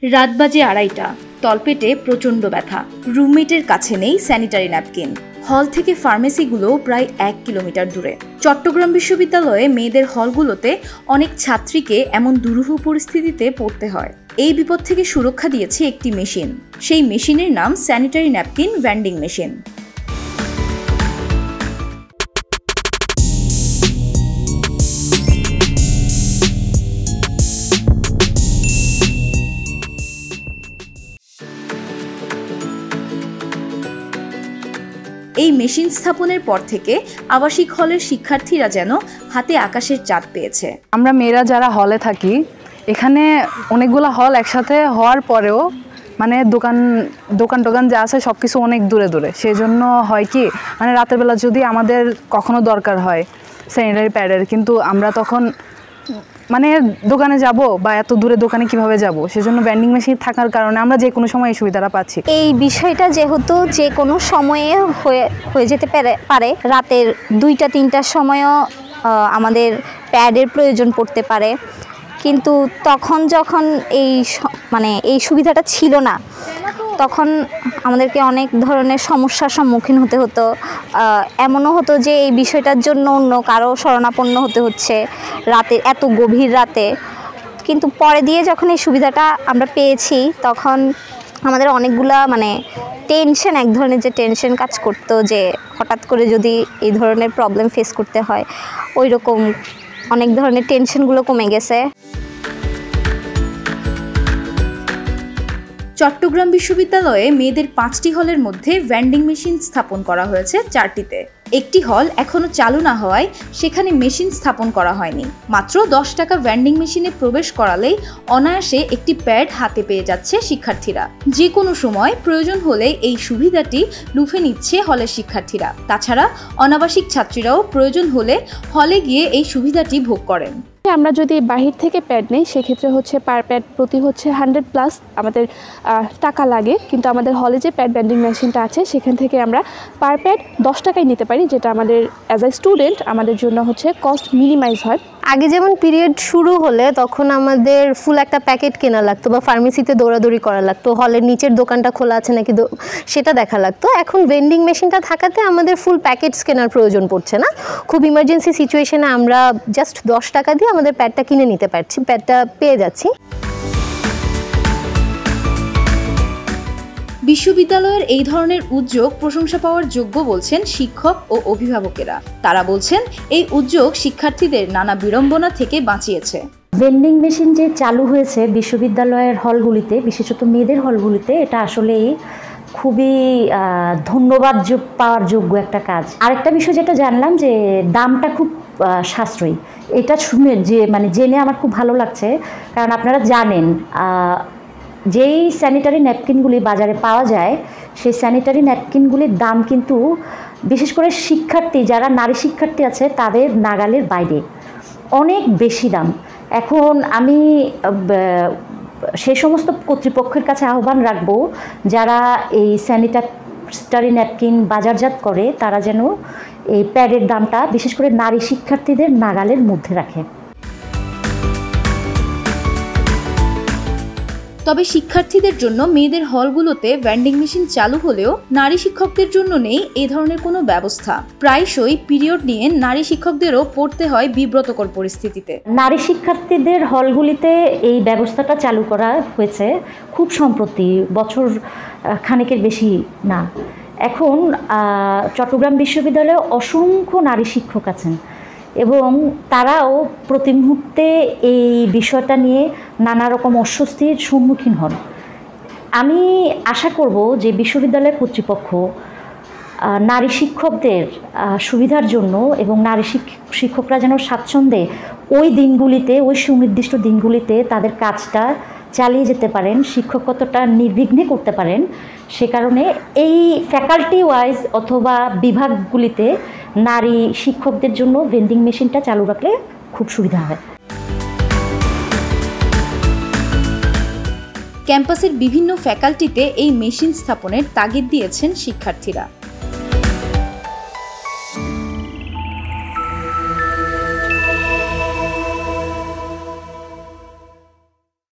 রাত বাজে 2:30, তলপেটে প্রচণ্ড ব্যথা, রুমমেটের কাছে নেই স্যানিটারি ন্যাপকিন। হল থেকে ফার্মেসিগুলো প্রায় 1 কিলোমিটার দূরে। চট্টগ্রাম বিশ্ববিদ্যালয়ে মেয়েদের হলগুলোতে অনেক ছাত্রীকে এমন দুরূহ পরিস্থিতিতে পড়তে হয়। এই বিপদ থেকে সুরক্ষা দিয়েছে একটি মেশিন। সেই মেশিনের নাম স্যানিটারি ন্যাপকিন ভেন্ডিং মেশিন। এই মেশিন স্থাপনের পর থেকে আবাসিক হলের শিক্ষার্থীরা যেন হাতে আকাশের চাঁদ পেয়েছে। আমরা মেয়েরা যারা হলে থাকি, এখানে অনেকগুলো হল একসাথে হওয়ার পরেও মানে দোকান যা আছে সব কিছু অনেক দূরে দূরে। সেই জন্য হয় কি, মানে রাতের বেলা যদি আমাদের কখনো দরকার হয় স্যানিটারি প্যাডের, কিন্তু আমরা তখন মানে দোকানে যাব বা এত দূরে দোকানে কিভাবে যাব, সেজন্য ভেন্ডিং মেশিন থাকার কারণে আমরা যে কোনো সময় এই সুবিধাটা পাচ্ছি। এই বিষয়টা যেহেতু যে কোনো সময়ে হয়ে যেতে পারে, রাতের 2টা-3টার সময়ও আমাদের প্যাডের প্রয়োজন পড়তে পারে, কিন্তু তখন যখন এই সুবিধাটা ছিল না, তখন আমাদেরকে অনেক ধরনের সমস্যার সম্মুখীন হতে হতো। এমনও হতো যে এই বিষয়টার জন্য অন্য কারো শরণাপন্ন হতে হচ্ছে রাতের, এত গভীর রাতে। কিন্তু পরে দিয়ে যখন এই সুবিধাটা আমরা পেয়েছি, তখন আমাদের অনেকগুলা টেনশন, এক ধরনের যে টেনশন কাজ করতো যে হঠাৎ করে যদি এই ধরনের প্রবলেম ফেস করতে হয়, ওই রকম অনেক ধরনের টেনশনগুলো কমে গেছে। চট্টগ্রাম বিশ্ববিদ্যালয়ে মেয়েদের 5টি হলের মধ্যে ভেন্ডিং মেশিন স্থাপন করা হয়েছে 4টিতে। একটি হল এখনো চালু না হওয়ায় সেখানে মেশিন স্থাপন করা হয়নি। মাত্র 10 টাকা ভেন্ডিং মেশিনে প্রবেশ করালেই অনায়াসে একটি প্যাড হাতে পেয়ে যাচ্ছে শিক্ষার্থীরা। যে কোনো সময় প্রয়োজন হলে এই সুবিধাটি লুফে নিচ্ছে হলের শিক্ষার্থীরা। তাছাড়া অনাবাসিক ছাত্রীরাও প্রয়োজন হলে হলে গিয়ে এই সুবিধাটি ভোগ করেন। আমরা যদি বাহির থেকে প্যাড নেই, সেক্ষেত্রে পার প্যাড প্রতি 100+ আমাদের টাকা লাগে, কিন্তু আমাদের হলে যে প্যাড ভেন্ডিং মেশিনটা আছে সেখান থেকে আমরা পার প্যাড 10 টাকায় নিতে পারি, যেটা আমাদের অ্যাজ আ স্টুডেন্ট আমাদের জন্য কস্ট মিনিমাইজ হয়। আগে যেমন পিরিয়ড শুরু হলে তখন আমাদের ফুল একটা প্যাকেট কেনা লাগতো বা ফার্মেসিতে দৌড়াদৌড়ি করা লাগতো, হলের নিচের দোকানটা খোলা আছে নাকি সেটা দেখা লাগতো। এখন ভেন্ডিং মেশিনটা থাকাতে আমাদের ফুল প্যাকেটস কেনার প্রয়োজন পড়ছে না। খুব ইমার্জেন্সি সিচুয়েশনে আমরা জাস্ট 10 টাকা দিয়ে আমাদের প্যাডটা কিনে নিতে পারছি, প্যাডটা পেয়ে যাচ্ছি। বিশ্ববিদ্যালয়ের এই ধরনের উদ্যোগ প্রশংসা পাওয়ার যোগ্য বলছেন শিক্ষক ও অভিভাবকেরা। তারা বলছেন এই উদ্যোগ শিক্ষার্থীদের নানা বিড়ম্বনা থেকে বাঁচিয়েছে। ভেন্ডিং মেশিন যে চালু হয়েছে বিশ্ববিদ্যালয়ের হলগুলিতে, বিশেষত মেয়েদের হলগুলিতে, এটা আসলে খুবই ধন্যবাদ পাওয়ার যোগ্য একটা কাজ। আরেকটা বিষয় যেটা জানলাম যে দামটা খুব সাশ্রয়ী। এটা শুনে জেনে আমার খুব ভালো লাগছে, কারণ আপনারা জানেন যেই স্যানিটারি ন্যাপকিনগুলি বাজারে পাওয়া যায়, সেই স্যানিটারি ন্যাপকিনগুলির দাম কিন্তু বিশেষ করে যারা নারী শিক্ষার্থী আছে তাদের নাগালের বাইরে, অনেক বেশি দাম। এখন আমি সেই সমস্ত কর্তৃপক্ষের কাছে আহ্বান রাখবো যারা এই স্যানিটারি ন্যাপকিন বাজারজাত করে, তারা যেন এই প্যাডের দামটা বিশেষ করে নারী শিক্ষার্থীদের নাগালের মধ্যে রাখে। তবে শিক্ষার্থীদের জন্য মেয়েদের হলগুলোতে ভেন্ডিং মেশিন চালু হলেও নারী শিক্ষকদের জন্য নেই এই ধরনের কোনো ব্যবস্থা। প্রায়শই পিরিয়ড নিয়ে নারী শিক্ষকদেরও পড়তে হয় বিব্রতকর পরিস্থিতিতে। নারী শিক্ষার্থীদের হলগুলিতে এই ব্যবস্থাটা চালু করা হয়েছে খুব সম্প্রতি, বছর খানেকের বেশি না। এখন চট্টগ্রাম বিশ্ববিদ্যালয়ে অসংখ্য নারী শিক্ষক আছেন এবং তারাও প্রতি মুহূর্তে এই বিষয়টা নিয়ে নানা রকম অস্বস্তির সম্মুখীন হন। আমি আশা করব যে বিশ্ববিদ্যালয়ের কর্তৃপক্ষ নারী শিক্ষকদের সুবিধার জন্য এবং নারী শিক্ষকরা যেন স্বাচ্ছন্দ্যে ওই সুনির্দিষ্ট দিনগুলিতে তাদের কাজটা চালিয়ে যেতে পারেন, শিক্ষকতাটা নির্বিঘ্নে করতে পারেন, সে কারণে এই ফ্যাকাল্টি ওয়াইজ অথবা বিভাগগুলিতে নারী শিক্ষকদের জন্য ভেন্ডিং মেশিনটা চালু রাখলে খুব সুবিধা হয়। ক্যাম্পাসের বিভিন্ন ফ্যাকাল্টিতে এই মেশিন স্থাপনের তাগিদ দিয়েছেন শিক্ষার্থীরা।